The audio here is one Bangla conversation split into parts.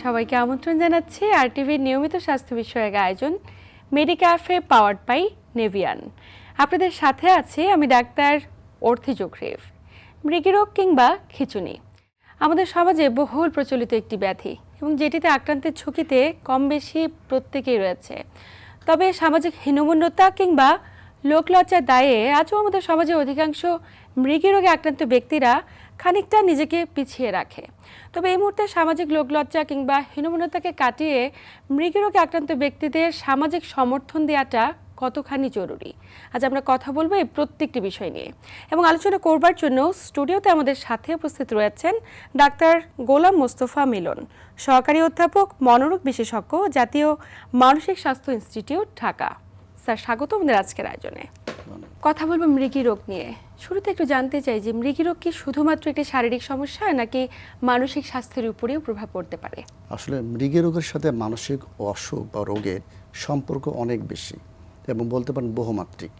সবাইকে আমন্ত্রণ জানাচ্ছি আরটিভির নিয়মিত স্বাস্থ্য বিষয়ক আয়োজন মেডিক্যাফে পাওয়ার্ড বাই নেভিয়ান। আপনাদের সাথে আছি আমি ডাক্তার অর্থি জোখরিফ। মৃগীরোগ কিংবা খিঁচুনি আমাদের সমাজে বহুল প্রচলিত একটি ব্যাধি এবং যেটিতে আক্রান্তের ঝুঁকিতে কম বেশি প্রত্যেকেই রয়েছে। তবে সামাজিক হীনমন্যতা কিংবা লোকলজ্জার দায়ে আজও আমাদের সমাজে অধিকাংশ মৃগীরোগে আক্রান্ত ব্যক্তিরা খানিকটা নিজেকে পিছিয়ে রাখে। তবে এই মুহূর্তে সামাজিক লোকলজ্জা কিংবা হীনমন্যতাকে কাটিয়ে মৃগীরোগে আক্রান্ত ব্যক্তিদের সামাজিক সমর্থন দেওয়াটা কতখানি জরুরি, আজ আমরা কথা বলবো এই প্রত্যেকটি বিষয় নিয়ে। এবং আলোচনা করবার জন্য স্টুডিওতে আমাদের সাথে উপস্থিত রয়েছেন ডাক্তার গোলাম মোস্তফা মিলন, সহকারী অধ্যাপক, মনোরোগ বিশেষজ্ঞ, জাতীয় মানসিক স্বাস্থ্য ইনস্টিটিউট, ঢাকা। স্যার, স্বাগত আমাদের আজকের আয়োজনে। কথা বলবো মৃগীরোগ নিয়ে। শুরুতে একটু জানতে চাই যে মৃগীরোগ কি শুধুমাত্র একটি শারীরিক সমস্যা নাকি মানসিক স্বাস্থ্যের উপরেও প্রভাব পড়তে পারে? আসলে মৃগীরোগের সাথে মানসিক অসুখ বা রোগের সম্পর্ক অনেক বেশি এবং বলতে পারেন বহুমাত্রিক।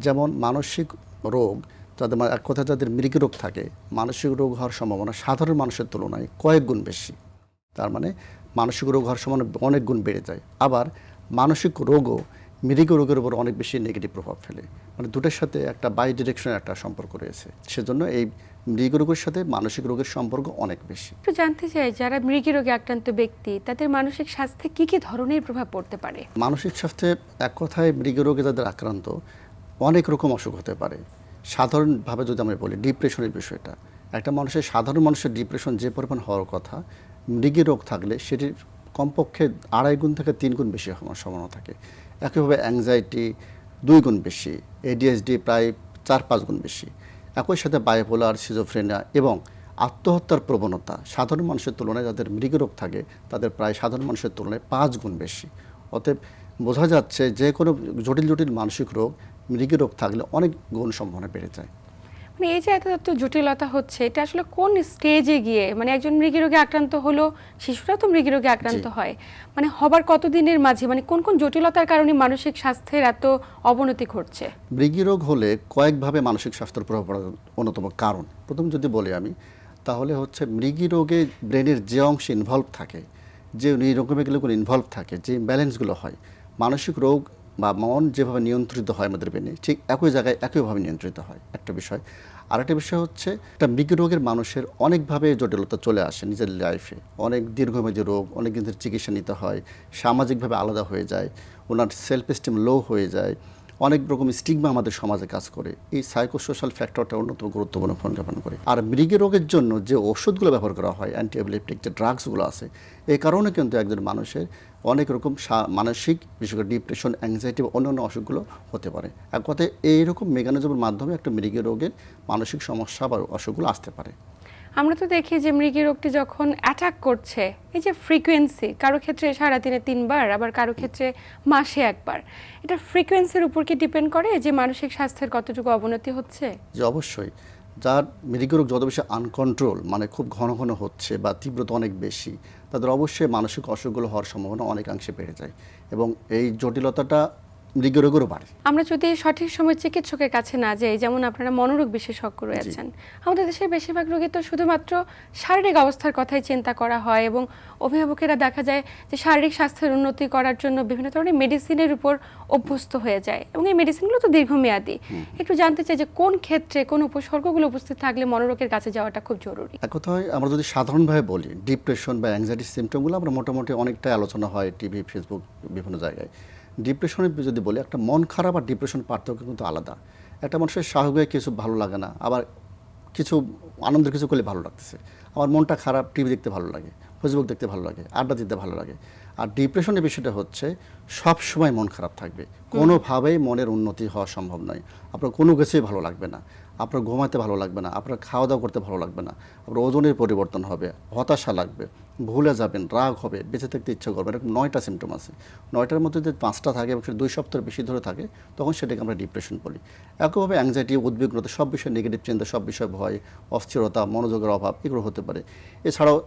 যেমন মানসিক রোগ যাদের এক কথায় যাদের মৃগীরোগ থাকে, মানসিক রোগ হওয়ার সম্ভাবনা সাধারণ মানুষের তুলনায় কয়েক গুণ বেশি। তার মানে মানসিক রোগ হওয়ার সম্ভাবনা অনেক গুণ বেড়ে যায়। আবার মানসিক রোগও মৃগ রোগের উপর অনেক বেশি নেগেটিভ প্রভাব ফেলে। মানে দুটোর সাথে একটা বাই ডিরেকশনের একটা সম্পর্ক রয়েছে। সেজন্য এই মৃগ রোগের সাথে মানসিক রোগের সম্পর্ক অনেক বেশি। একটু জানতে চাই, যারা মৃগীরোগে আক্রান্ত ব্যক্তি তাদের মানসিক স্বাস্থ্যে কি কি ধরনের প্রভাব পড়তে পারে? মানসিক স্বাস্থ্যে এক কথায় মৃগ রোগে যাদের আক্রান্ত অনেক রকম অসুখ হতে পারে। সাধারণভাবে যদি আমরা বলি ডিপ্রেশনের বিষয়টা, একটা সাধারণ মানুষের ডিপ্রেশন যে পরিমাণ হওয়ার কথা, মৃগী রোগ থাকলে সেটির কমপক্ষে 2.5 গুণ থেকে 3 গুণ বেশি হওয়ার সম্ভাবনা থাকে। একইভাবে অ্যাংজাইটি 2 গুণ বেশি, এডিএইচডি প্রায় 4-5 গুণ বেশি। একই সাথে বায়োপোলার, সিজোফ্রেনিয়া এবং আত্মহত্যার প্রবণতা সাধারণ মানুষের তুলনায় যাদের মৃগীরোগ থাকে তাদের প্রায় সাধারণ মানুষের তুলনায় 5 গুণ বেশি। অতএব বোঝা যাচ্ছে যে কোনো জটিল জটিল মানসিক রোগ মৃগীরোগ থাকলে অনেক গুণ সম্ভাবনা বেড়ে যায়। মানে এই যে এত জটিলতা হচ্ছে, এটা আসলে কোন স্টেজে গিয়ে, মানে একজন মৃগীরোগে আক্রান্ত হলো, শিশুরা তো মৃগীরোগে আক্রান্ত হয়, মানে হবার কতদিনের মাঝে, মানে কোন কোন জটিলতার কারণে মানসিক স্বাস্থ্যের এত অবনতি ঘটছে? মৃগীরোগ হলে কয়েকভাবে মানসিক স্বাস্থ্যের প্রভাব পড়ার অন্যতম কারণ প্রথম যদি বলি আমি, তাহলে হচ্ছে মৃগীরোগে ব্রেনের যে অংশ ইনভলভ থাকে, যে নিউরোকেমিক্যাল ইনভলভ থাকে, যে ব্যালেন্সগুলো হয়, মানসিক রোগ বা মন যেভাবে নিয়ন্ত্রিত হয় আমাদের ব্রেনে, ঠিক একই জায়গায় একইভাবে নিয়ন্ত্রিত হয়, একটা বিষয়। আরেকটা বিষয় হচ্ছে একটা মৃগীরোগের মানুষের অনেকভাবে জটিলতা চলে আসে নিজের লাইফে, অনেক দীর্ঘমেয়াদী রোগ, অনেক দিনের চিকিৎসা নিতে হয়, সামাজিকভাবে আলাদা হয়ে যায়, ওনার সেলফ এস্টিম লো হয়ে যায়, অনেক রকম স্টিগমা আমাদের সমাজে কাজ করে। এই সাইকোসোশ্যাল ফ্যাক্টরটা অন্যতম গুরুত্বপূর্ণ ভূমিকা পালন করে। আর মৃগী রোগের জন্য যে ওষুধগুলো ব্যবহার করা হয়, অ্যান্টি এপিলেপটিক যে ড্রাগসগুলো আছে, এই কারণে কিন্তু একজন মানুষের অনেক রকম মানসিক, বিশেষ করে ডিপ্রেশন, অ্যাংজাইটি বা অন্যান্য অসুখগুলো হতে পারে। এক কথায় এইরকম মেকানিজমের মাধ্যমে একটা মৃগী রোগের মানসিক সমস্যা বা অসুখগুলো আসতে পারে। আমরা তো দেখি যে মৃগী রোগটি যখন অ্যাটাক করছে, এই যে ফ্রিকোয়েন্সি, কারো ক্ষেত্রে সারাদিনে 3 বার, আবার কারো ক্ষেত্রে মাসে 1 বার, এটা ফ্রিকোয়েন্সির উপর কি ডিপেন্ড করে যে মানসিক স্বাস্থ্যের কতটুকু অবনতি হচ্ছে? যে অবশ্যই, যার মৃগী রোগ যত বেশি আনকন্ট্রোল, মানে খুব ঘন ঘন হচ্ছে বা তীব্রতা অনেক বেশি, তাদের অবশ্যই মানসিক অসুখগুলো হওয়ার সম্ভাবনা অনেকাংশে বেড়ে যায় এবং এই জটিলতাটা মৃগী রোগেরও বাড়ে। আমরা যদি সঠিক সময় চিকিৎসকের কাছে না যাই, যেমন আপনারা মনোরোগ বিশেষজ্ঞ রয়েছেন, আমাদের দেশের বেশিরভাগ রোগী তো শুধুমাত্র শারীরিক অবস্থার কথাই চিন্তা করা হয় এবং অভিভাবকেরা দেখা যায় যে শারীরিক স্বাস্থ্যের উন্নতি করার জন্য বিভিন্ন ধরনের মেডিসিনের উপর অভ্যস্ত হয়ে যায় এবং এই মেডিসিনগুলো তো দীর্ঘমেয়াদী। একটু জানতে চাই যে কোন ক্ষেত্রে কোন উপসর্গগুলো উপস্থিত থাকলে মনোরোগের কাছে যাওয়াটা খুব জরুরি? এক কথায় আমরা যদি সাধারণভাবে বলি, ডিপ্রেশন বা অ্যাংজাইটির সিমটমগুলো আমরা মোটামুটি অনেকটাই আলোচনা হয় টিভি, ফেসবুক, বিভিন্ন জায়গায়। ডিপ্রেশনের যদি বলি, একটা মন খারাপ আর ডিপ্রেশন পার্থক্য কিন্তু আলাদা। একটা মানুষের স্বাভাবিক কিছু ভালো লাগে না, আবার কিছু আনন্দের কিছু করলে ভালো লাগতেছে। আমার মনটা খারাপ, টিভি দেখতে ভালো লাগে, ফেসবুক দেখতে ভালো লাগে, আড্ডা দিতে ভালো লাগে। আর ডিপ্রেশনের বিষয়টা হচ্ছে সব সময় মন খারাপ থাকবে, কোনোভাবেই মনের উন্নতি হওয়া সম্ভব নয়। আপনার কোনো কিছুই ভালো লাগবে না, আপনার ঘুমাতে ভালো লাগবে না, আপনার খাওয়া দাওয়া করতে ভালো লাগবে না, আপনার ওজনের পরিবর্তন হবে, হতাশা লাগবে, ভুলে যাবেন, রাগ হবে, বেঁচে থাকতে ইচ্ছা করবে। এরকম 9টা সিমটম আছে। 9টার মধ্যে যদি 5টা থাকে এবং সেটা 2 সপ্তাহের বেশি ধরে থাকে, তখন সেটাকে আমরা ডিপ্রেশন বলি। একইভাবে অ্যাংজাইটি, উদ্বিগ্নতা, সব বিষয়ে নেগেটিভ চিন্তা, সব বিষয়ে ভয়, অস্থিরতা, মনোযোগের অভাব, এগুলো হতে পারে। এছাড়াও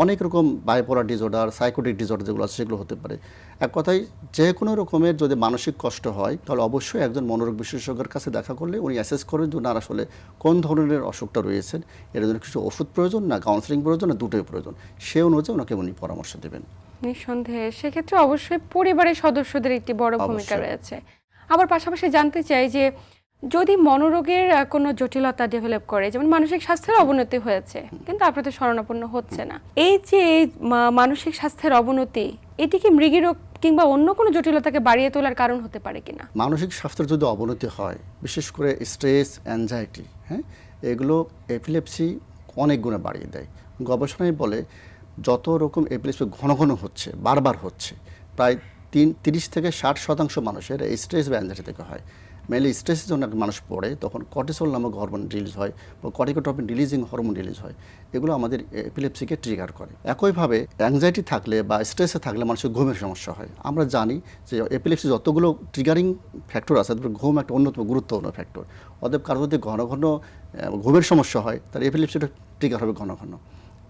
অনেক রকম বাইপোলার ডিসঅর্ডার, সাইকোটিক ডিসঅর্ডার যেগুলো আছে সেগুলো হতে পারে। এক কথায় যে কোনো রকমের যদি মানসিক কষ্ট হয় তাহলে অবশ্যই একজন মনোরোগ বিশেষজ্ঞের কাছে দেখা করলে উনি অ্যাসেস করেন যে না আসলে কোন ধরনের অসুখটা রয়েছেন, এর জন্য কিছু ওষুধ প্রয়োজন, না কাউন্সেলিং প্রয়োজন, না দুটোই প্রয়োজন, সে অনুযায়ী ওনাকে উনি পরামর্শ দেবেন। নিঃসন্দেহে সেক্ষেত্রে অবশ্যই পরিবারের সদস্যদের একটি বড় ভূমিকা অবশ্যই। রয়েছে। আবার পাশাপাশি জানতে চাই যে যদি মনোরোগের কোনো জটিলতা ডেভেলপ করে, যেমন মানসিক স্বাস্থ্যের অবনতি হয়েছে কিন্তু আপনাদের শরণাপন্ন হচ্ছে না, এই যে এই মানসিক স্বাস্থ্যের অবনতি, এটি কি মৃগীরোগ কিংবা অন্য কোনো জটিলতাকে বাড়িয়ে তোলার কারণ হতে পারে কিনা? মানসিক স্বাস্থ্যের যদি অবনতি হয়, বিশেষ করে স্ট্রেস, অ্যাংজাইটি, হ্যাঁ, এগুলো এপিলেপসি অনেক গুণে বাড়িয়ে দেয়। গবেষণায় বলে যত রকম এপিলেপসি ঘন ঘন হচ্ছে, বারবার হচ্ছে, প্রায় 30 থেকে 60% মানুষের এই স্ট্রেস বা অ্যাংজাইটি থেকে হয়। মেনলি স্ট্রেসের জন্য মানুষ পড়ে তখন কর্টিসল নামক হরমোন রিলিজ হয় বা কর্টিকোট্রপিন রিলিজিং হরমোন রিলিজ হয়, এগুলো আমাদের এপিলেপসিকে ট্রিগার করে। একইভাবে অ্যাংজাইটি থাকলে বা স্ট্রেসে থাকলে মানুষের ঘুমের সমস্যা হয়। আমরা জানি যে এপিলেপসি যতগুলো ট্রিগারিং ফ্যাক্টর আছে তারপরে ঘুম একটা অন্যতম গুরুত্বপূর্ণ ফ্যাক্টর। অতএব কারো যদি ঘন ঘন ঘুমের সমস্যা হয় তাহলে এপিলেপসিটা ট্রিগার হবে ঘন ঘন।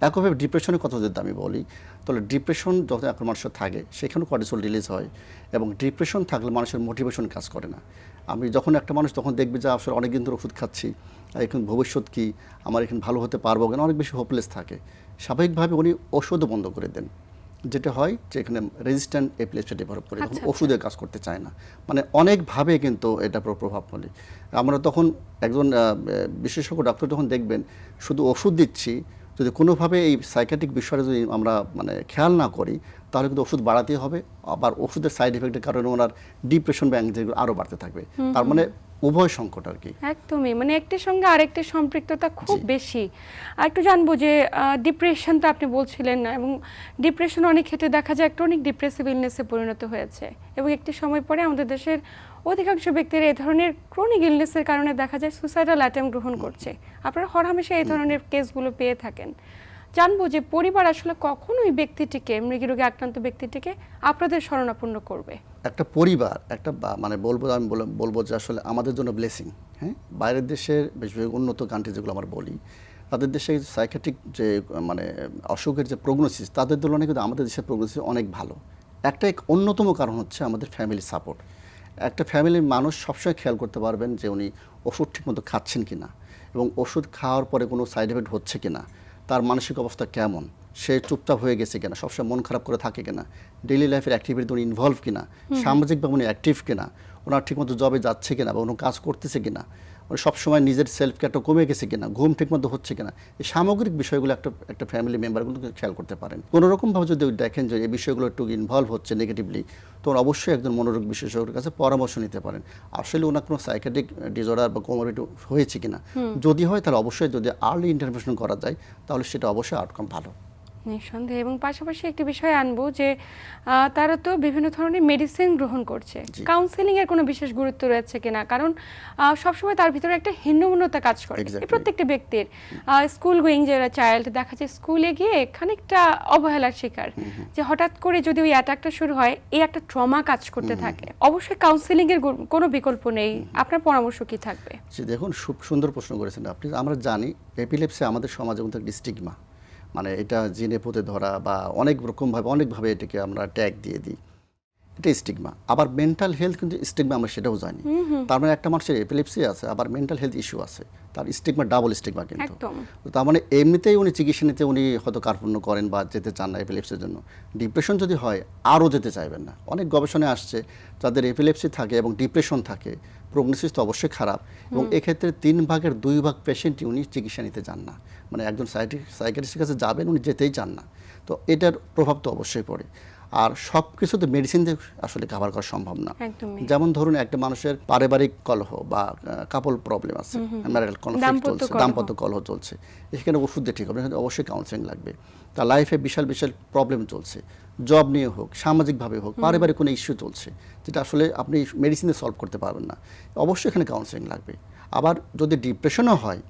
একইভাবে ডিপ্রেশনের কথা যদি আমি বলি তাহলে ডিপ্রেশন যখন একটা মানুষের থাকে সেখানেও কর্টিসল রিলিজ হয়, এবং ডিপ্রেশন থাকলে মানুষের মোটিভেশন কাজ করে না। আমি যখন একটা মানুষ তখন দেখবে যে আসলে অনেকদিন ধরে ওষুধ খাচ্ছি, এখন ভবিষ্যৎ কী, আমার এখানে ভালো হতে পারবো কেন, অনেক বেশি হোপলেস থাকে, স্বাভাবিকভাবে উনি ওষুধও বন্ধ করে দেন। যেটা হয় যে এখানে রেজিস্ট্যান্ট এপিলেপসি ডেভেলপ করে, তখন ওষুধের কাজ করতে চায় না। মানে অনেকভাবে কিন্তু এটা প্রভাব ফেলে। আমরা তখন একজন বিশেষজ্ঞ ডাক্তার যখন দেখবেন শুধু ওষুধ দিচ্ছি, যদি কোনোভাবে এই সাইকিয়াট্রিক বিষয়টা যদি আমরা মানে খেয়াল না করি তাহলে কিন্তু ওষুধ বাড়াতে হবে, আবার ওষুধের সাইড এফেক্টের কারণে ওনার ডিপ্রেশন বা অ্যাংজাইটি আরও বাড়তে থাকবে। তার মানে উভয় সংকট আর কি। একদমই, মানে একটির সঙ্গে আরেকটির সম্পৃক্ততা খুব বেশি। আর একটু জানবো যে ডিপ্রেশন তো আপনি বলছিলেন না, এবং ডিপ্রেশন অনেক ক্ষেত্রে দেখা যায় একটা অনেক ডিপ্রেসিভ ইলনেসে পরিণত হয়েছে, এবং একটি সময় পরে আমাদের দেশের অধিকাংশ ব্যক্তির এই ধরনের ক্রনিক ইলনেসের কারণে দেখা যায় সুসাইডাল অ্যাটেম্প গ্রহণ করছে। আপনারা হরহামেশা এই ধরনের কেসগুলো পেয়ে থাকেন। জানবো যে পরিবার আসলে কখন ওই ব্যক্তিটিকে, মৃগীরোগে আক্রান্ত ব্যক্তিটিকে আপনাদের শরণাপন্ন করবে? একটা পরিবার একটা মানে আমি বলবো যে আসলে আমাদের জন্য ব্লেসিং। হ্যাঁ, বাইরের দেশের বেশিরভাগ উন্নত কান্ট্রি যেগুলো আমরা বলি, তাদের দেশে সাইকিয়াট্রিক যে মানে অসুখের যে প্রগনোসিস তাদের তুলনায় কিন্তু আমাদের দেশের প্রগনোসিস অনেক ভালো। একটা অন্যতম কারণ হচ্ছে আমাদের ফ্যামিলি সাপোর্ট। একটা ফ্যামিলির মানুষ সবসময় খেয়াল করতে পারবেন যে উনি ওষুধ ঠিকমতো খাচ্ছেন কিনা, এবং ওষুধ খাওয়ার পরে কোনো সাইড এফেক্ট হচ্ছে কিনা, তার মানসিক অবস্থা কেমন, সে চুপচাপ হয়ে গেছে কিনা, সবসময় মন খারাপ করে থাকে কিনা, ডেইলি লাইফের অ্যাক্টিভিটিতে উনি ইনভলভ কিনা, সামাজিকভাবে উনি অ্যাক্টিভ কিনা, ওনার ঠিকমতো জবে যাচ্ছে কিনা বা কোনো কাজ করতেছে কিনা, উনি সবসময় নিজের সেলফ কেয়ারটা কমে গেছে কিনা, ঘুম ঠিকমতো হচ্ছে কিনা, এই সামগ্রিক বিষয়গুলো একটা ফ্যামিলি মেম্বারগুলো খেয়াল করতে পারেন। কোনো রকমভাবে যদি দেখেন যে এই বিষয়গুলো একটু ইনভলভ হচ্ছে নেগেটিভলি, তখন অবশ্যই একজন মনোরোগ বিশেষজ্ঞের কাছে পরামর্শ নিতে পারেন। আসলে ওনার কোনো সাইকিয়াট্রিক ডিসঅর্ডার বা কোমরবিডিটি হয়েছে কিনা, যদি হয় তাহলে অবশ্যই যদি আর্লি ইন্টারভেনশন করা যায় তাহলে সেটা অবশ্যই আউটকাম ভালো। নিঃসন্দেহে। এবং পাশাপাশি একটি বিষয় আনবো যে তারা তো বিভিন্ন ধরনের মেডিসিন গ্রহণ করছে, কাউন্সেলিং এর কোনো বিশেষ গুরুত্ব রয়েছে কিনা? কারণ সবসময় তার ভিতরে একটা হীনমন্যতা কাজ করে প্রত্যেকটা ব্যক্তির। স্কুল গোয়িং যারা চাইল্ড দেখা যায় স্কুলে গিয়ে খানিকটা অবহেলার শিকার, যে হঠাৎ করে যদি ওই অ্যাটাকটা শুরু হয় এই একটা ট্রমা কাজ করতে থাকে। অবশ্যই কাউন্সেলিং এর কোনো বিকল্প নেই, আপনার পরামর্শ কি থাকবে? দেখুন, খুব সুন্দর প্রশ্ন করেছেন আপনি। আমরা জানি এপিলেপসি আমাদের সমাজের মধ্যে একটা স্টিগমা, মানে এটা জিনে পুঁতে ধরা বা অনেকভাবে এটাকে আমরা ট্যাগ দিয়ে দিই, এটা স্টিগমা। আবার মেন্টাল হেলথ কিন্তু স্টিগমা, আমরা সেটাও জানি। তার মানে একটা মানুষের এপিলেপসি আছে আবার মেন্টাল হেলথ ইস্যু আছে, তার স্টিগমা ডাবল স্টিগমা কিন্তু। তার মানে এমনিতেই উনি চিকিৎসা নিতে উনি হয়তো কার্পণ্য করেন বা যেতে চান না এপিলেপসির জন্য। ডিপ্রেশন যদি হয় আরও যেতে চাইবেন না। অনেক গবেষণায় আসছে যাদের এপিলেপসি থাকে এবং ডিপ্রেশন থাকে প্রগনোসিস তো অবশ্যই খারাপ, এবং এক্ষেত্রে 3/2 পেশেন্টই উনি চিকিৎসা নিতে চান না। মানে একজন সাইকিয়াট্রিস্টের কাছে যাবেন উনি যেতেই চান না। তো এটার প্রভাব তো অবশ্যই পড়ে। আর সব কিছু তো মেডিসিন দিয়ে আসলে কাভার করা সম্ভব না। যেমন ধরুন একটা মানুষের পারিবারিক কলহ বা কাপল প্রবলেম আছে, ম্যারিটাল কনফ্লিক্ট চলছে, দাম্পত্য কলহ চলছে, সেখানে ওষুধ দিয়ে ঠিক হবে না, অবশ্যই কাউন্সেলিং লাগবে। তার লাইফে বিশাল প্রবলেম চলছে, জব নিয়ে হোক, সামাজিকভাবে হোক, পারিবারিক কোনো ইস্যু চলছে যেটা আসলে আপনি মেডিসিনে সলভ করতে পারবেন না, অবশ্যই এখানে কাউন্সেলিং লাগবে। আবার যদি ডিপ্রেশনও হয়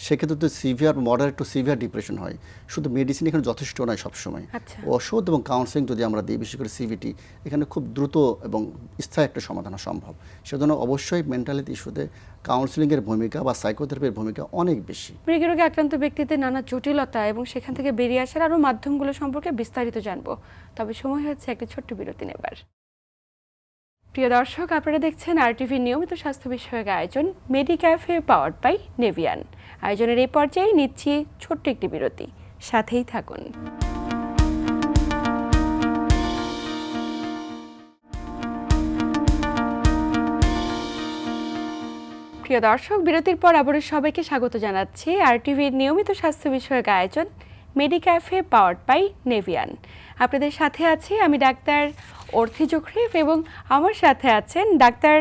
সেক্ষেত্রে তো severe moderate two severe depression হয়। শুধু মেডিসিন এখানে যথেষ্ট নয় সবসময়, আচ্ছা। ওষুধ এবং কাউন্সেলিং যদি আমরা দিই, বিশেষ করে সিভিটি, এখানে খুব দ্রুত এবং স্থায়ী একটা সমাধান সম্ভব। সেজন্য অবশ্যই মেন্টাল হেলথ ইস্যুতে কাউন্সেলিংয়ের ভূমিকা বা সাইকোথেরাপির ভূমিকা অনেক বেশি। মৃগী রোগে আক্রান্ত ব্যক্তিদের নানা জটিলতা এবং সেখান থেকে বেরিয়ে আসার আরও মাধ্যমগুলো সম্পর্কে বিস্তারিত জানবো, তবে সময় হচ্ছে একটি ছোট্ট বিরতি নেবার। প্রিয় দর্শক, আপনারা দেখছেন আরটিভি নিয়মিত স্বাস্থ্য বিষয়ক আয়োজন মেডিক্যাফে পাওয়ার্ড বাই নেভিয়ান। আয়োজনের এই পর্যায়ে নিচ্ছি ছোট্ট একটি বিরতি, সাথেই থাকুন। প্রিয় দর্শক, বিরতির পর আবারও সবাইকে স্বাগত জানাচ্ছি আরটিভির নিয়মিত স্বাস্থ্য বিষয়ক আয়োজন মেডিক্যাফে পাওয়ার্ড বাই নেভিয়ান। আপনাদের সাথে আছি আমি ডাক্তার অর্থি জোখরিফ এবং আমার সাথে আছেন ডাক্তার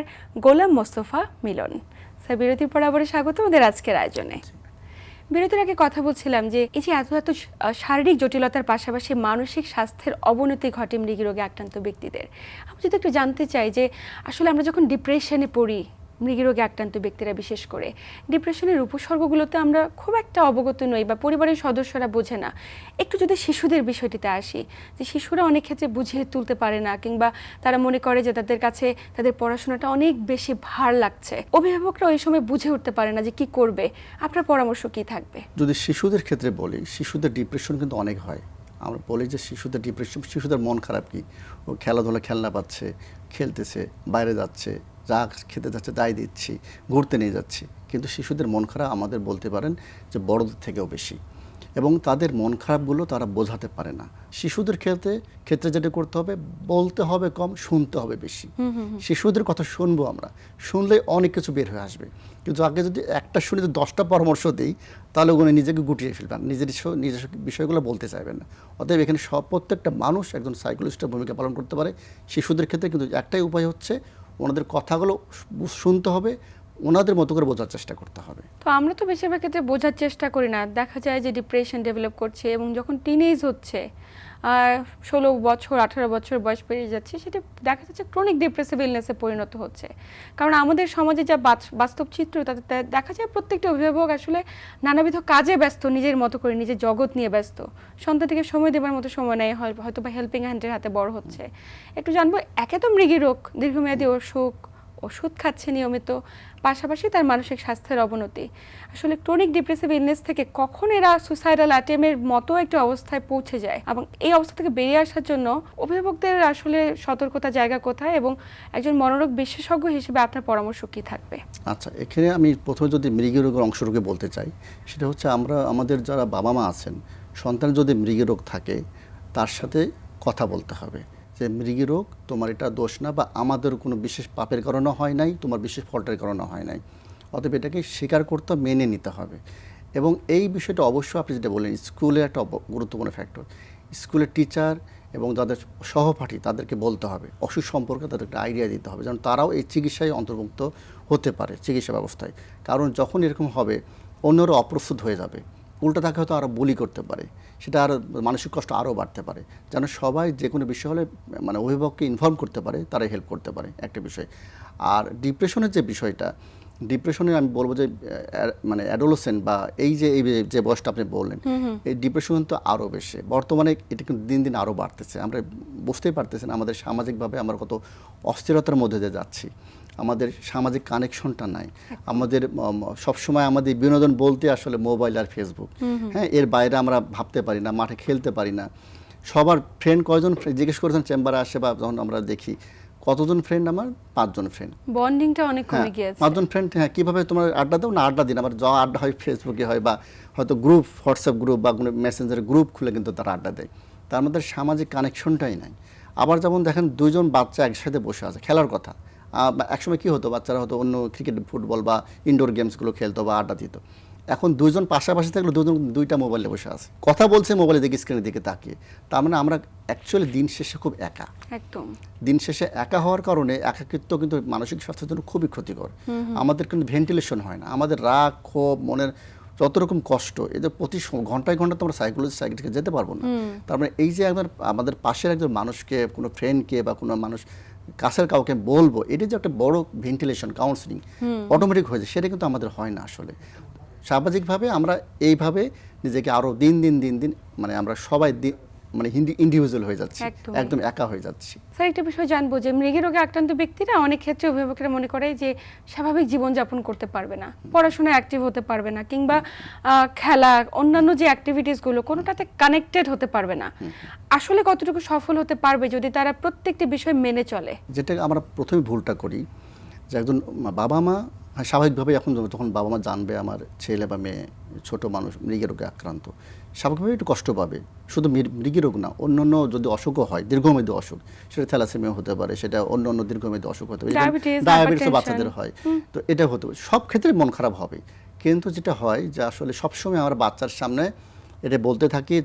গোলাম মোস্তফা মিলন। স্যার, বিরতির পর আবারও স্বাগত আমাদের আজকের আয়োজনে। বিরতির আগে কথা বলছিলাম যে এই যে এত শারীরিক জটিলতার পাশাপাশি মানসিক স্বাস্থ্যের অবনতি ঘটে মৃগী রোগে আক্রান্ত ব্যক্তিদের। আমি যদি একটু জানতে চাই যে আসলে আমরা যখন ডিপ্রেশনে পড়ি, মৃগী রোগে আক্রান্ত ব্যক্তিরা বিশেষ করে ডিপ্রেশনের উপসর্গগুলোতে আমরা খুব একটা অবগত নই বা পরিবারের সদস্যরা বোঝে না। একটু যদি শিশুদের বিষয়টিতে আসি, যে শিশুরা অনেক ক্ষেত্রে বুঝিয়ে তুলতে পারে না, কিংবা তারা মনে করে যে তাদের কাছে তাদের পড়াশোনাটা অনেক বেশি ভার লাগছে, অভিভাবকরা ওই সময় বুঝে উঠতে পারে না যে কি করবে। আপনার পরামর্শ কি থাকবে? যদি শিশুদের ক্ষেত্রে বলি, শিশুদের ডিপ্রেশন কিন্তু অনেক হয়। আমরা বলি যে শিশুদের ডিপ্রেশন, শিশুদের মন খারাপ কি, ও খেলাধুলা খেলনা পাচ্ছে, খেলতেছে, বাইরে যাচ্ছে, যা খেতে যাচ্ছে তাই দিচ্ছি, ঘুরতে নিয়ে যাচ্ছি, কিন্তু শিশুদের মন খারাপ আমাদের বলতে পারেন যে বড়দের থেকেও বেশি, এবং তাদের মন খারাপগুলো তারা বোঝাতে পারে না। শিশুদের ক্ষেত্রে যেটা করতে হবে, বলতে হবে কম, শুনতে হবে বেশি। শিশুদের কথা শুনবো, আমরা শুনলে অনেক কিছু বের হয়ে আসবে, কিন্তু আগে যদি একটা শুনে যদি 10টা পরামর্শ দিই, তাহলে ওখানে নিজেকে গুটিয়ে ফেলবেন, নিজের বিষয়গুলো বলতে চাইবেন না। অতএব এখানে প্রত্যেকটা মানুষ একজন সাইকোলজিস্টের ভূমিকা পালন করতে পারে। শিশুদের ক্ষেত্রে কিন্তু একটাই উপায় হচ্ছে ওনাদের কথাগুলো শুনতে হবে, ওনাদের মতো করে বোঝার চেষ্টা করতে হবে। তো আমরা তো বেশিরভাগ ক্ষেত্রে বোঝার চেষ্টা করি না, দেখা যায় যে ডিপ্রেশন ডেভেলপ করছে এবং যখন টিনেজ হচ্ছে, 16 বছর 18 বছর বয়স পেরিয়ে যাচ্ছে, সেটা দেখা যাচ্ছে ক্রনিক ডিপ্রেসিভ ইলনেসে পরিণত হচ্ছে। কারণ আমাদের সমাজে যা বাস্তব চিত্র, তাতে দেখা যায় প্রত্যেকটা অভিভাবক আসলে নানাবিধ কাজে ব্যস্ত, নিজের মতো করে নিজের জগৎ নিয়ে ব্যস্ত, সন্তানটিকে সময় দেওয়ার মতো সময় নেই, হয়তো বা হেল্পিং হ্যান্ডের হাতে বড় হচ্ছে। একটু জানবো, একে তো মৃগী রোগ, দীর্ঘমেয়াদী ওষুধ খাচ্ছে নিয়মিত, পাশাপাশি তার মানসিক স্বাস্থ্যের অবনতি, আসলে ক্রনিক ডিপ্রেসিভ ইলনেস থেকে কখন এরা সুসাইডাল অ্যাটেম্পের মতো একটা অবস্থায় পৌঁছে যায়, এবং এই অবস্থা থেকে বেরিয়ে আসার জন্য অভিভাবকদের আসলে সতর্কতা জায়গা কোথায়, এবং একজন মনোরোগ বিশেষজ্ঞ হিসেবে আপনার পরামর্শ কি থাকবে? আচ্ছা, এখানে আমি প্রথমে যদি মৃগী রোগের অংশটুকু বলতে চাই, সেটা হচ্ছে আমাদের যারা বাবা মা আছেন, সন্তান যদি মৃগী রোগ থাকে, তার সাথে কথা বলতে হবে যে মৃগী রোগ তোমার এটা দোষ না, বা আমাদের কোনো বিশেষ পাপের কারণে হয় নাই, তোমার বিশেষ ফল্টের কারণে হয় নাই। অতএব এটাকে স্বীকার করতে, মেনে নিতে হবে। এবং এই বিষয়টা অবশ্যই আপনি যেটা বললেন, স্কুলের একটা গুরুত্বপূর্ণ ফ্যাক্টর। স্কুলের টিচার এবং যাদের সহপাঠী, তাদেরকে বলতে হবে অসুখ সম্পর্কে, তাদেরকে আইডিয়া দিতে হবে, যেন তারাও এই চিকিৎসায় অন্তর্ভুক্ত হতে পারে, চিকিৎসা ব্যবস্থায়। কারণ যখন এরকম হবে, অন্যরা অপ্রস্তুত হয়ে যাবে, উল্টো তাকে হয়তো আরও বুলি করতে পারে, সেটা আরও মানসিক কষ্ট আরও বাড়তে পারে। যেন সবাই যে কোনো বিষয় হলে অভিভাবককে ইনফর্ম করতে পারে, তারাই হেল্প করতে পারে, একটা বিষয়। আর ডিপ্রেশনের যে বিষয়টা, ডিপ্রেশনে আমি বলবো যে অ্যাডোলেসেন্ট বা এই যে বয়সটা আপনি বললেন, এই ডিপ্রেশন কিন্তু আরও বেশি বর্তমানে, এটা কিন্তু দিন দিন আরও বাড়তেছে। আমরা বুঝতেই পারতেছেন আমাদের সামাজিকভাবে আমরা কত অস্থিরতার মধ্যে দিয়ে যাচ্ছি, আমাদের সামাজিক কানেকশনটা নাই, আমাদের সবসময় আমাদের বিনোদন বলতে আসলে মোবাইল আর ফেসবুক, হ্যাঁ, এর বাইরে আমরা ভাবতে পারি না, মাঠে খেলতে পারি না। সবার ফ্রেন্ড কয়জন জিজ্ঞেস করেছেন চেম্বারে আসে, বা যখন আমরা দেখি কতজন ফ্রেন্ড, আমার 5 জন ফ্রেন্ড, বন্ডিংটা অনেক কমে গিয়েছে। 5 জন ফ্রেন্ড, হ্যাঁ, কীভাবে তোমার আড্ডা দাও না, আড্ডা দিন, আমার যা আড্ডা হয় ফেসবুকে হয়, বা হয়তো গ্রুপ, হোয়াটসঅ্যাপ গ্রুপ বা কোনো মেসেঞ্জার গ্রুপ খুলে কিন্তু তারা আড্ডা দেয়, তার মধ্যে সামাজিক কানেকশনটাই নাই। আবার যেমন দেখেন 2 জন বাচ্চা একসাথে বসে আছে, খেলার কথা, একসময় কী হতো, বাচ্চারা হয়তো অন্য ক্রিকেট, ফুটবল বা ইনডোর গেমসগুলো খেলতো বা আড্ডা দিত। এখন 2 জন পাশাপাশি থাকলে 2 জন 2টা মোবাইলে বসে আছে, কথা বলছে মোবাইলে দিকে, স্ক্রিনের দিকে তাকিয়ে। তার মানে আমরা অ্যাকচুয়ালি দিন শেষে খুব একা, একদম দিন শেষে একা হওয়ার কারণে একাকিত্ব কিন্তু মানসিক স্বাস্থ্যের জন্য খুবই ক্ষতিকর। আমাদের কিন্তু ভেন্টিলেশন হয় না, আমাদের রাগ, ক্ষোভ, মনের যত রকম কষ্ট, এদের প্রতি ঘন্টায় ঘন্টা তো আমরা সাইকোলজিস্টকে যেতে পারবো না। তার মানে এই যে আমাদের পাশের একজন মানুষকে, কোনো ফ্রেন্ডকে বা কোনো মানুষ কাছের কাউকে বলবো, এটা যে একটা বড় ভেন্টিলেশন, কাউন্সিলিং অটোমেটিক হয়ে যায়, সেটা কিন্তু আমাদের হয় না আসলে। সামাজিকভাবে আমরা এইভাবে নিজেকে আরও দিন দিন দিন দিন মানে আমরা সবাই মানে ইন্ডিভিজুয়াল হয়ে যাচ্ছি, একদমই। একদম একা হয়ে যাচ্ছি। স্যার একটা বিষয় জানবো যে মৃগী রোগে আক্রান্ত ব্যক্তিরা অনেক ক্ষেত্রে অভিভাবকরা মনে করে যে স্বাভাবিক জীবনযাপন করতে পারবে না, পড়াশোনায় অ্যাক্টিভ হতে পারবে না, কিংবা খেলা অন্যান্য যে অ্যাক্টিভিটিসগুলো কোনোটাতে কানেক্টেড হতে পারবে না। আসলে কতটুকু সফল হতে পারবে যদি তারা প্রত্যেকটি বিষয় মেনে চলে? যেটা আমরা প্রথমে ভুলটা করি যে একজন বাবা মা স্বাভাবিকভাবে এখন যখন বাবা মা জানবে আমার ছেলে বা মেয়ে ছোট মানুষ মৃগী রোগে আক্রান্ত, স্বাভাবিকভাবে একটু কষ্ট পাবে। শুধু মৃগী রোগ না, অন্যান্য যদি অসুখও হয়, দীর্ঘমেয়াদী অসুখ, সেটা থ্যালাসেমিয়া হতে পারে, সেটা অন্য দীর্ঘমেয়াদী অসুখ হতে পারে, ডায়াবেটিসও বাচ্চাদের হয়, তো এটা হতে পারে। সব ক্ষেত্রে মন খারাপ হবে, কিন্তু যেটা হয় যে আসলে সবসময় আমার বাচ্চার সামনে এটা বলতে থাকি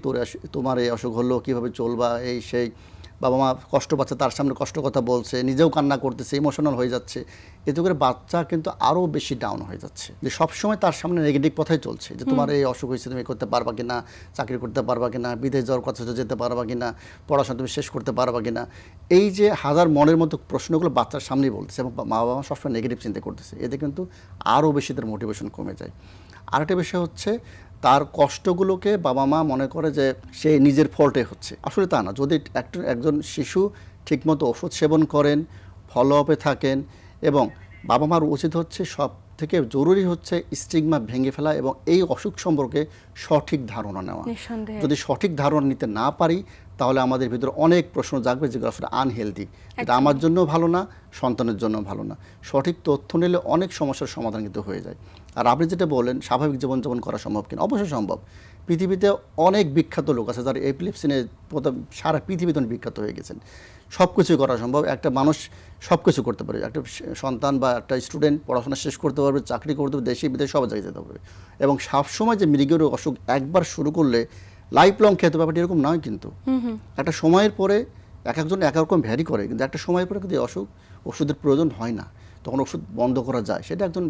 তোমার এই অসুখ হলো, কীভাবে চলবা, এই সেই, বাবা মা কষ্ট পাচ্ছে, তার সামনে কষ্ট কথা বলছে, নিজেও কান্না করতেছে, ইমোশনাল হয়ে যাচ্ছে। এতে করে বাচ্চা কিন্তু আরও বেশি ডাউন হয়ে যাচ্ছে, যে সবসময় তার সামনে নেগেটিভ কথাই চলছে, যে তোমার এই অসুখ হয়েছে, তুমি করতে পারবা কিনা, চাকরি করতে পারবা কিনা, বিদেশ যাওয়ার কথা যেতে পারবা কিনা, পড়াশোনা তুমি শেষ করতে পারবা কিনা। এই যে হাজার মনের মতো প্রশ্নগুলো বাচ্চার সামনেই বলতেছে এবং মা বাবা সবসময় নেগেটিভ চিন্তা করতেছে, এতে কিন্তু আরও বেশি তার মোটিভেশন কমে যায়। আরেকটা বিষয় হচ্ছে তার কষ্টগুলোকে বাবা মা মনে করে যে সে নিজের ফল্টে হচ্ছে। আসলে তা না। যদি একজন শিশু ঠিকমতো ওষুধ সেবন করেন, ফলো আপে থাকেন, এবং বাবা মার উচিত হচ্ছে সব থেকে জরুরি হচ্ছে স্টিগমা ভেঙে ফেলা এবং এই অসুখ সম্পর্কে সঠিক ধারণা নেওয়া। যদি সঠিক ধারণা নিতে না পারি তাহলে আমাদের ভিতরে অনেক প্রশ্ন জাগবে যেগুলো আসলে আনহেলদি, এটা আমার জন্য ভালো না, সন্তানের জন্য ভালো না। সঠিক তথ্য নিলে অনেক সমস্যার সমাধান কিন্তু হয়ে যায়। আর আপনি যেটা বলেন স্বাভাবিক জীবনযাপন করা সম্ভব কিনা, অবশ্যই সম্ভব। পৃথিবীতে অনেক বিখ্যাত লোক আছে যারা এপিলেপসি নিয়ে সারা পৃথিবীতে বিখ্যাত হয়ে গেছেন। সব কিছু করা সম্ভব, একটা মানুষ সব কিছু করতে পারে। একটা সন্তান বা একটা স্টুডেন্ট পড়াশোনা শেষ করতে পারবে, চাকরি করতে পারবে, দেশে বিদেশে সব জায়গায় যেতে পারবে। এবং সবসময় যে মৃগী রোগ অসুখ একবার শুরু করলে লাইফ লং খেতে ব্যাপারটা এরকম নয়, কিন্তু একটা সময়ের পরে একজন এক রকম ভ্যারি করে, কিন্তু একটা সময়ের পরে কিন্তু ওষুধের প্রয়োজন হয় না, তখন ওষুধ বন্ধ করা যায়। সেটা একজন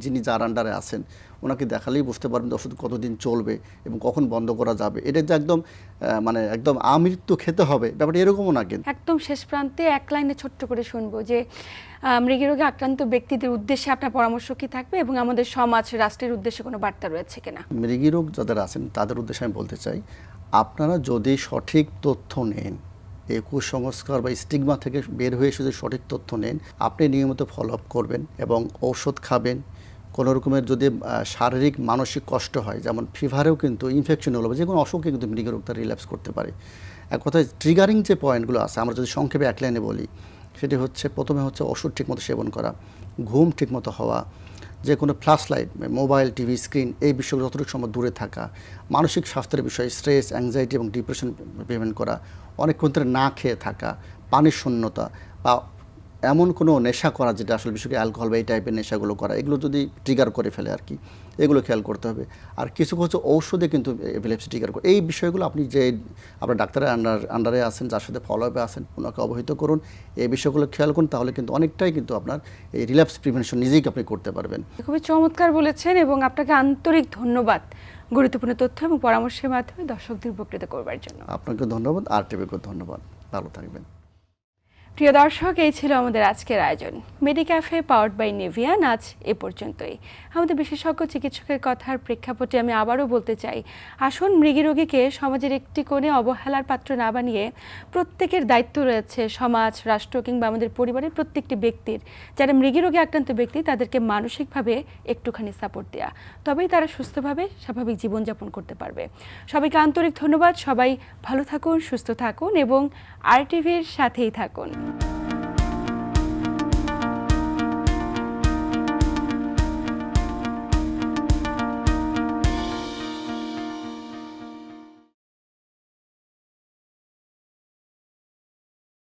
যিনি যার আন্ডারে আছেন ওনাকে দেখালেই বুঝতে পারবেন ওষুধ কতদিন চলবে এবং কখন বন্ধ করা যাবে। এটা যে একদম মানে একদম আমৃত্যু খেতে হবে ব্যাপারটা এরকমও না। কিন্তু একদম শেষ প্রান্তে এক লাইনে ছোট্ট করে শুনবো যে মৃগী রোগে আক্রান্ত ব্যক্তিদের উদ্দেশ্যে আপনার পরামর্শ কি থাকবে এবং আমাদের সমাজ রাষ্ট্রের উদ্দেশ্যে কোনো বার্তা রয়েছে কিনা? মৃগী রোগ যাদের আছেন তাদের উদ্দেশ্যে আমি বলতে চাই, আপনারা যদি সঠিক তথ্য নেন, এই কুসংস্কার বা স্টিগমা থেকে বের হয়ে এসে যদি সঠিক তথ্য নেন, আপনি নিয়মিত ফলো আপ করবেন এবং ঔষধ খাবেন। কোনো রকমের যদি শারীরিক মানসিক কষ্ট হয়, যেমন ফিভারেও কিন্তু ইনফেকশন হলো, যে কোনো অসুখে কিন্তু মৃগী রোগটা রিল্যাপস করতে পারে। এক কথায় ট্রিগারিং যে পয়েন্টগুলো আছে, আমরা যদি সংক্ষেপে এক লাইনে বলি, সেটি হচ্ছে প্রথমে হচ্ছে ওষুধ ঠিকমতো সেবন করা, ঘুম ঠিকমতো হওয়া, যে কোনো flash light, mobile, TV screen, এই বিষয়ে যতটুকু সময় দূরে থাকা, মানসিক স্বাস্থ্যের বিষয়ে স্ট্রেস, অ্যাংজাইটি এবং ডিপ্রেশন প্রিভেন্ট করা, অনেকক্ষণ ধরে না খেয়ে থাকা, পানির শূন্যতা বা এমন কোনো নেশা করা যেটা আসলে বিশেষ করে অ্যালকোহল বা এই টাইপের নেশাগুলো করা, এগুলো যদি ট্রিগার করে ফেলে আর কি, এগুলো খেয়াল করতে হবে। আর কিছু কিছু ঔষধে কিন্তু এপিলেপসি ট্রিগার করে। এই বিষয়গুলো আপনি যে আপনার ডাক্তারের আন্ডারে আছেন, যার সাথে ফলো আপে আছেন, ওনাকে অবহিত করুন, এই বিষয়গুলো খেয়াল করুন, তাহলে কিন্তু অনেকটাই কিন্তু আপনার এই রিল্যাপস প্রিভেনশন নিজেই আপনি করতে পারবেন। খুবই চমৎকার বলেছেন এবং আপনাকে আন্তরিক ধন্যবাদ গুরুত্বপূর্ণ তথ্য এবং পরামর্শের মাধ্যমে দর্শকদের উপকৃত করবার জন্য। আপনাকে ধন্যবাদ, আর টিভিকে ধন্যবাদ। ভালো থাকবেন। প্রিয় দর্শক, এই ছিল আমাদের আজকের আয়োজন মেডিক্যাফে পাওয়ার্ড বাই নেভিয়ান। আজ এ পর্যন্তই। আমাদের বিশেষজ্ঞ চিকিৎসকের কথার প্রেক্ষাপটে আমি আবারও বলতে চাই, আসুন মৃগী রোগীকে সমাজের একটি কোণে অবহেলার পাত্র না বানিয়ে প্রত্যেকের দায়িত্ব রয়েছে সমাজ, রাষ্ট্র কিংবা আমাদের পরিবারের প্রত্যেকটি ব্যক্তির, যারা মৃগী রোগে আক্রান্ত ব্যক্তি তাদেরকে মানসিকভাবে একটুখানি সাপোর্ট দেওয়া, তবেই তারা সুস্থভাবে স্বাভাবিক জীবনযাপন করতে পারবে। সবাইকে আন্তরিক ধন্যবাদ। সবাই ভালো থাকুন, সুস্থ থাকুন এবং RTV-র সাথেই থাকুন।